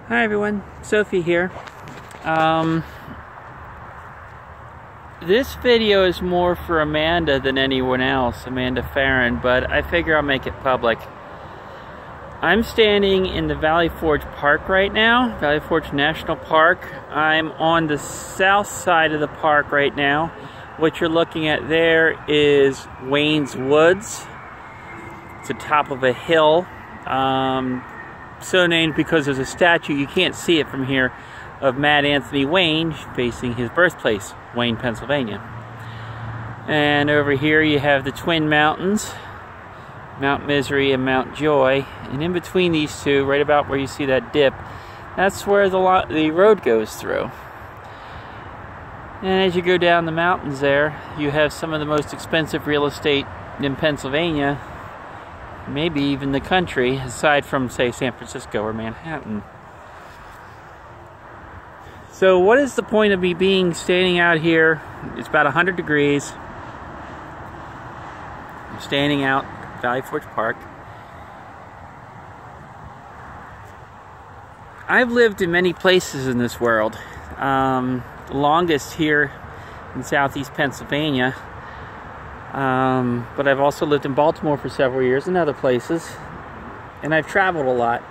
Hi everyone, Sophie here. This video is more for Amanda than anyone else, Amanda Farron, but I figure I'll make it public. I'm standing in the Valley Forge Park right now, Valley Forge National Park. I'm on the south side of the park right now. What you're looking at there is Wayne's Woods. It's the top of a hill. So named because there's a statue, you can't see it from here, of Mad Anthony Wayne facing his birthplace, Wayne, Pennsylvania. And over here you have the Twin Mountains, Mount Misery and Mount Joy. And in between these two, right about where you see that dip, that's where the road goes through. And as you go down the mountains there, you have some of the most expensive real estate in Pennsylvania, maybe even the country, aside from, say, San Francisco or Manhattan. So what is the point of me standing out here? It's about 100 degrees. I'm standing out Valley Forge Park. I've lived in many places in this world. The longest here in southeast Pennsylvania. But I've also lived in Baltimore for several years and other places, and I've traveled a lot.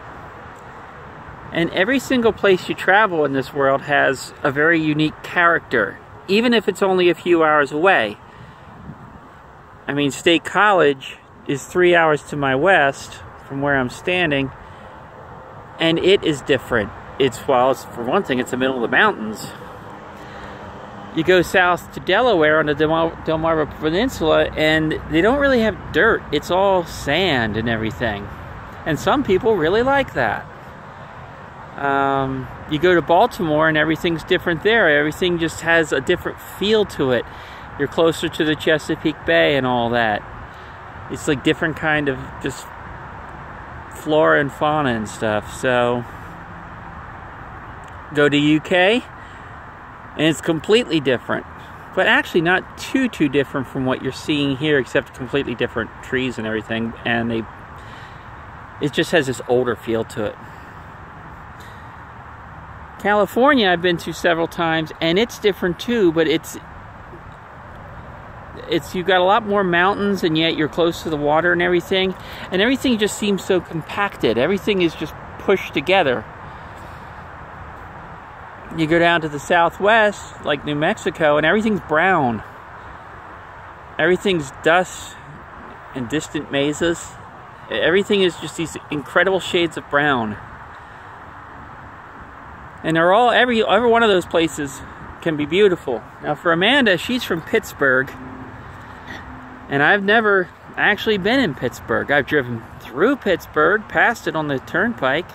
And every single place you travel in this world has a very unique character, even if it's only a few hours away. I mean, State College is 3 hours to my west from where I'm standing, and it is different. For one thing, it's the middle of the mountains. You go south to Delaware on the Delmarva Peninsula, and they don't really have dirt. It's all sand and everything. And some people really like that. You go to Baltimore, and everything's different there. Everything just has a different feel to it. You're closer to the Chesapeake Bay and all that. It's like different kind of just flora and fauna and stuff. So, go to UK. And it's completely different, but actually not too different from what you're seeing here, except completely different trees and everything, and it just has this older feel to it. California I've been to several times, and it's different too, but you've got a lot more mountains, and yet you're close to the water and everything just seems so compacted. Everything is just pushed together. You go down to the southwest, like New Mexico, and everything's brown. Everything's dust and distant mesas. Everything is just these incredible shades of brown. And they're all, every one of those places can be beautiful. Now for Amanda, she's from Pittsburgh. And I've never actually been in Pittsburgh. I've driven through Pittsburgh, past it on the turnpike,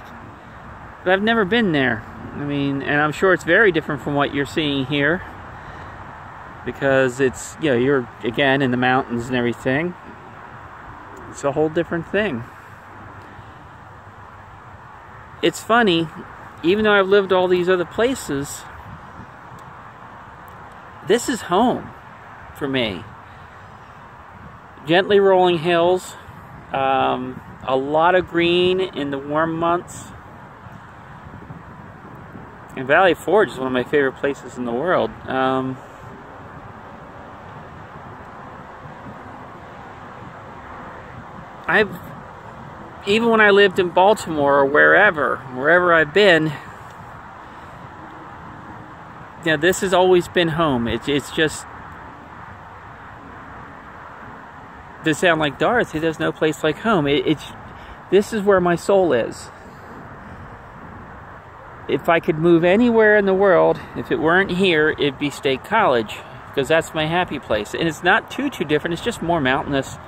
but I've never been there. I mean, and I'm sure it's very different from what you're seeing here, because it's, you know, you're again in the mountains and everything. It's a whole different thing. It's funny, even though I've lived all these other places, this is home for me. Gently rolling hills, a lot of green in the warm months. And Valley Forge is one of my favorite places in the world. Even when I lived in Baltimore or wherever I've been, you know, this has always been home. It's just, to sound like Dorothy, there's no place like home. This is where my soul is. If I could move anywhere in the world, if it weren't here, it'd be State College, because that's my happy place. And it's not too different, it's just more mountainous.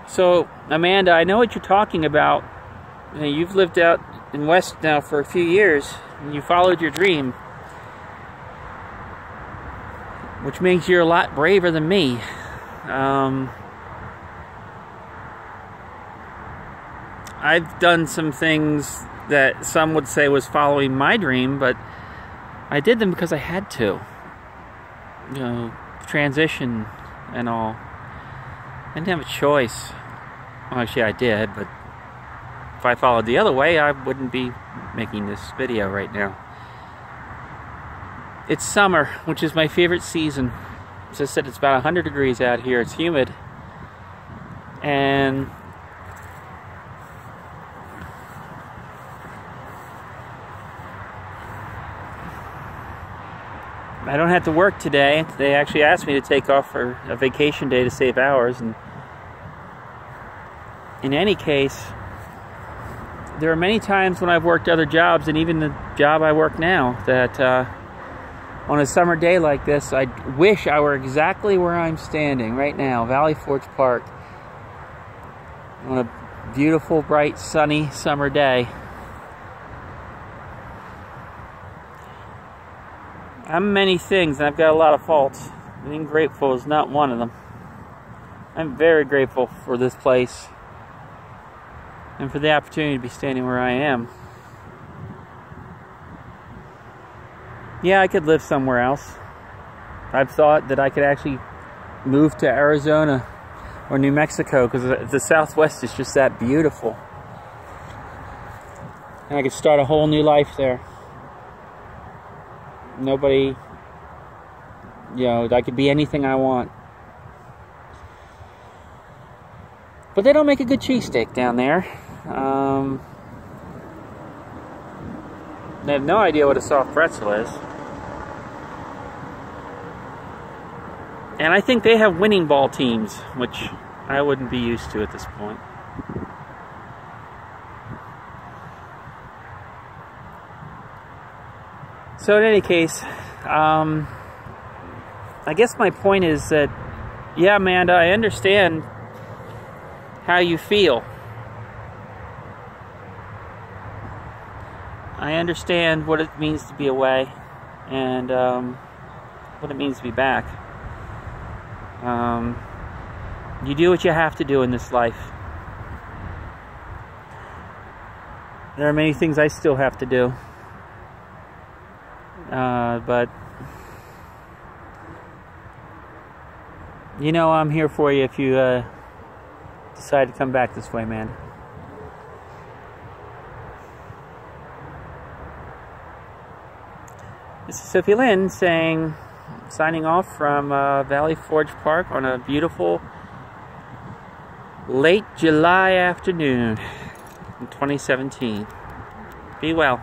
So, Amanda, I know what you're talking about. You know, you've lived out in West now for a few years, and you followed your dream, which means you're a lot braver than me. I've done some things that some would say was following my dream, but I did them because I had to. You know, transition and all. I didn't have a choice. Well, actually I did, but If I followed the other way, I wouldn't be making this video right now. It's summer, which is my favorite season. As I said, it's about 100 degrees out here. It's humid. And I don't have to work today. They actually asked me to take off for a vacation day to save hours. And in any case, there are many times when I've worked other jobs, and even the job I work now, that on a summer day like this, I wish I were exactly where I'm standing right now, Valley Forge Park, on a beautiful, bright, sunny summer day. I'm many things, and I've got a lot of faults. Being grateful is not one of them. I'm very grateful for this place and for the opportunity to be standing where I am. Yeah, I could live somewhere else. I've thought that I could actually move to Arizona or New Mexico, because the Southwest is just that beautiful. And I could start a whole new life there. Nobody, you know, I could be anything I want. But they don't make a good cheesesteak down there. They have no idea what a soft pretzel is. And I think they have winning ball teams, which I wouldn't be used to at this point. So in any case, I guess my point is that, yeah, Amanda, I understand how you feel. I understand what it means to be away, and what it means to be back. You do what you have to do in this life. There are many things I still have to do. But you know I'm here for you if you decide to come back this way, man. This is Sophie Lynn signing off from Valley Forge Park on a beautiful late July afternoon in 2017. Be well.